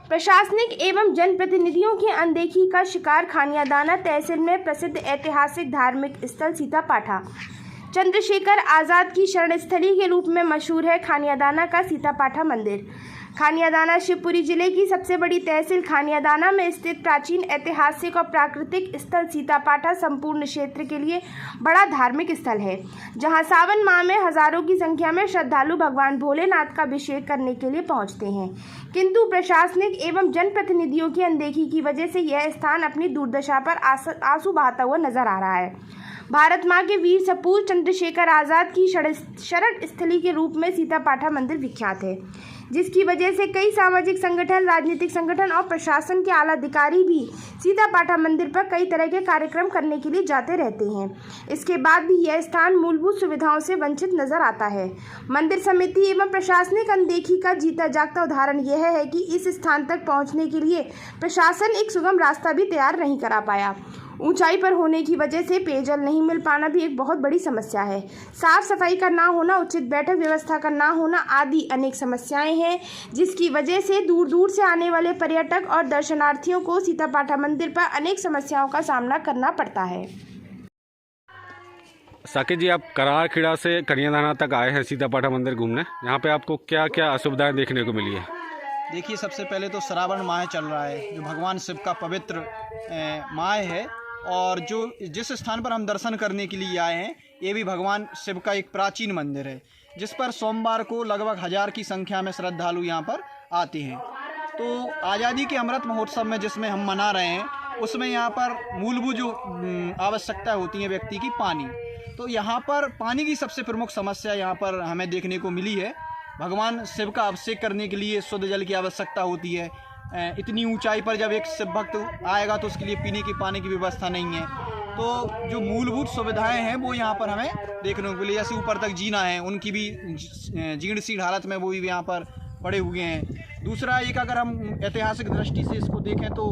प्रशासनिक एवं जनप्रतिनिधियों की अनदेखी का शिकार खानियादाना तहसील में प्रसिद्ध ऐतिहासिक धार्मिक स्थल सीतापाठा। चंद्रशेखर आज़ाद की शरणस्थली के रूप में मशहूर है खानियादाना का सीतापाठा मंदिर। खानियादाना शिवपुरी जिले की सबसे बड़ी तहसील खानियादाना में स्थित प्राचीन ऐतिहासिक और प्राकृतिक स्थल सीतापाठा संपूर्ण क्षेत्र के लिए बड़ा धार्मिक स्थल है, जहां सावन माह में हजारों की संख्या में श्रद्धालु भगवान भोलेनाथ का अभिषेक करने के लिए पहुंचते हैं। किंतु प्रशासनिक एवं जनप्रतिनिधियों की अनदेखी की वजह से यह स्थान अपनी दुर्दशा पर आंसू बहाता हुआ नजर आ रहा है। भारत माँ के वीर सपूत चंद्रशेखर आज़ाद की शरण स्थली के रूप में सीतापाठा मंदिर विख्यात है, जिसकी वजह से कई सामाजिक संगठन, राजनीतिक संगठन और प्रशासन के आला अधिकारी भी सीतापाठा मंदिर पर कई तरह के कार्यक्रम करने के लिए जाते रहते हैं। इसके बाद भी यह स्थान मूलभूत सुविधाओं से वंचित नजर आता है। मंदिर समिति एवं प्रशासनिक अनदेखी का जीता जागता उदाहरण यह है कि इस स्थान तक पहुंचने के लिए प्रशासन एक सुगम रास्ता भी तैयार नहीं करा पाया। ऊंचाई पर होने की वजह से पेयजल नहीं मिल पाना भी एक बहुत बड़ी समस्या है। साफ सफाई का ना होना, उचित बैठक व्यवस्था का ना होना आदि अनेक समस्याएं हैं, जिसकी वजह से दूर दूर से आने वाले पर्यटक और दर्शनार्थियों को सीतापाठा मंदिर पर अनेक समस्याओं का सामना करना पड़ता है। साकेत जी, आप करारखेड़ा से खानियादाना तक आए हैं सीतापाठा मंदिर घूमने। यहाँ पे आपको क्या क्या असुविधाएं देखने को मिली है? देखिए, सबसे पहले तो श्रावण माह चल रहा है, जो भगवान शिव का पवित्र माह है, और जो जिस स्थान पर हम दर्शन करने के लिए आए हैं ये भी भगवान शिव का एक प्राचीन मंदिर है, जिस पर सोमवार को लगभग 1000 की संख्या में श्रद्धालु यहाँ पर आते हैं। तो आज़ादी के अमृत महोत्सव में जिसमें हम मना रहे हैं, उसमें यहाँ पर मूलभूत जो आवश्यकता होती है व्यक्ति की, पानी, तो यहाँ पर पानी की सबसे प्रमुख समस्या यहाँ पर हमें देखने को मिली है। भगवान शिव का अभिषेक करने के लिए शुद्ध जल की आवश्यकता होती है। इतनी ऊंचाई पर जब एक शिव भक्त आएगा तो उसके लिए पीने की पानी की व्यवस्था नहीं है। तो जो मूलभूत सुविधाएं हैं वो यहाँ पर हमें देखने को मिली, जैसे ऊपर तक जीना है, उनकी भी जीर्ण सी हालत में वो भी यहाँ पर पड़े हुए हैं। दूसरा एक, अगर हम ऐतिहासिक दृष्टि से इसको देखें तो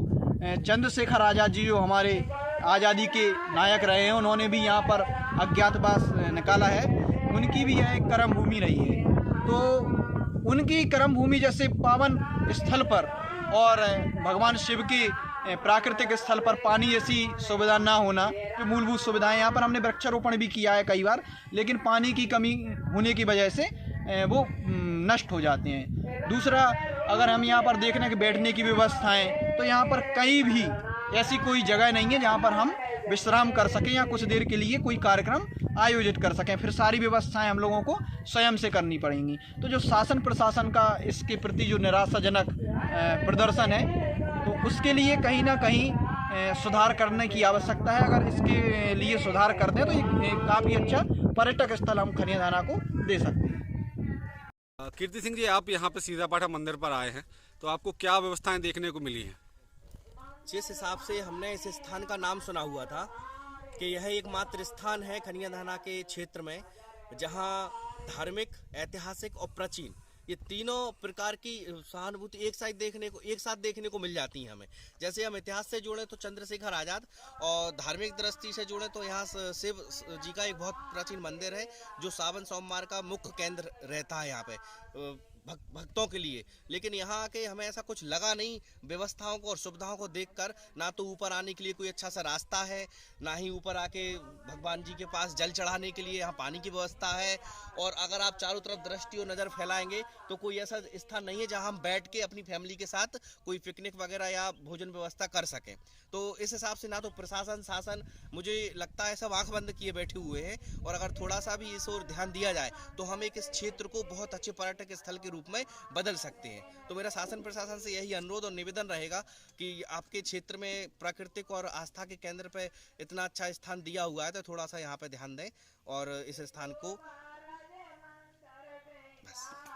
चंद्रशेखर आज़ाद जी जो हमारे आज़ादी के नायक रहे हैं, उन्होंने भी यहाँ पर अज्ञातवास निकाला है। उनकी भी यह एक कर्म भूमि रही है। तो उनकी कर्म भूमि जैसे पावन स्थल पर और भगवान शिव के प्राकृतिक स्थल पर पानी जैसी सुविधा ना होना, जो मूलभूत सुविधाएं, यहाँ पर हमने वृक्षारोपण भी किया है कई बार, लेकिन पानी की कमी होने की वजह से वो नष्ट हो जाते हैं। दूसरा, अगर हम यहाँ पर देखने के बैठने की व्यवस्थाएं, तो यहाँ पर कहीं भी ऐसी कोई जगह नहीं है जहाँ पर हम विश्राम कर सकें या कुछ देर के लिए कोई कार्यक्रम आयोजित कर सकें। फिर सारी व्यवस्थाएं हम लोगों को स्वयं से करनी पड़ेंगी। तो जो शासन प्रशासन का इसके प्रति जो निराशाजनक प्रदर्शन है, तो उसके लिए कहीं ना कहीं सुधार करने की आवश्यकता है। अगर इसके लिए सुधार कर दें तो ये काफ़ी अच्छा पर्यटक स्थल हम खानियादाना को दे सकते हैं। कीर्ति सिंह जी, आप यहाँ पे सीतापाठा मंदिर पर आए हैं, तो आपको क्या व्यवस्थाएं देखने को मिली हैं? जिस हिसाब से हमने इस स्थान का नाम सुना हुआ था कि यह एकमात्र स्थान है खानियादाना के क्षेत्र में जहां धार्मिक, ऐतिहासिक और प्राचीन, ये तीनों प्रकार की सहानुभूति एक साथ देखने को मिल जाती हैं हमें। जैसे हम इतिहास से जुड़े तो चंद्रशेखर आज़ाद, और धार्मिक दृष्टि से जुड़े तो यहाँ शिव जी का एक बहुत प्राचीन मंदिर है, जो सावन सोमवार का मुख्य केंद्र रहता है यहाँ पे भक्तों के लिए। लेकिन यहाँ आके हमें ऐसा कुछ लगा नहीं, व्यवस्थाओं को और सुविधाओं को देखकर। ना तो ऊपर आने के लिए कोई अच्छा सा रास्ता है, ना ही ऊपर आके भगवान जी के पास जल चढ़ाने के लिए यहाँ पानी की व्यवस्था है, और अगर आप चारों तरफ दृष्टि और नज़र फैलाएंगे तो कोई ऐसा स्थान नहीं है जहाँ हम बैठ के अपनी फैमिली के साथ कोई पिकनिक वगैरह या भोजन व्यवस्था कर सकें। तो इस हिसाब से ना तो प्रशासन, शासन, मुझे लगता है सब आंख बंद किए बैठे हुए हैं, और अगर थोड़ा सा भी इस ओर ध्यान दिया जाए तो हम एक इस क्षेत्र को बहुत अच्छे पर्यटक स्थल के रूप में बदल सकते हैं। तो मेरा शासन प्रशासन से यही अनुरोध और निवेदन रहेगा कि आपके क्षेत्र में प्राकृतिक और आस्था के केंद्र पे इतना अच्छा स्थान दिया हुआ है, तो थोड़ा सा यहाँ पे ध्यान दें और इस स्थान को बस।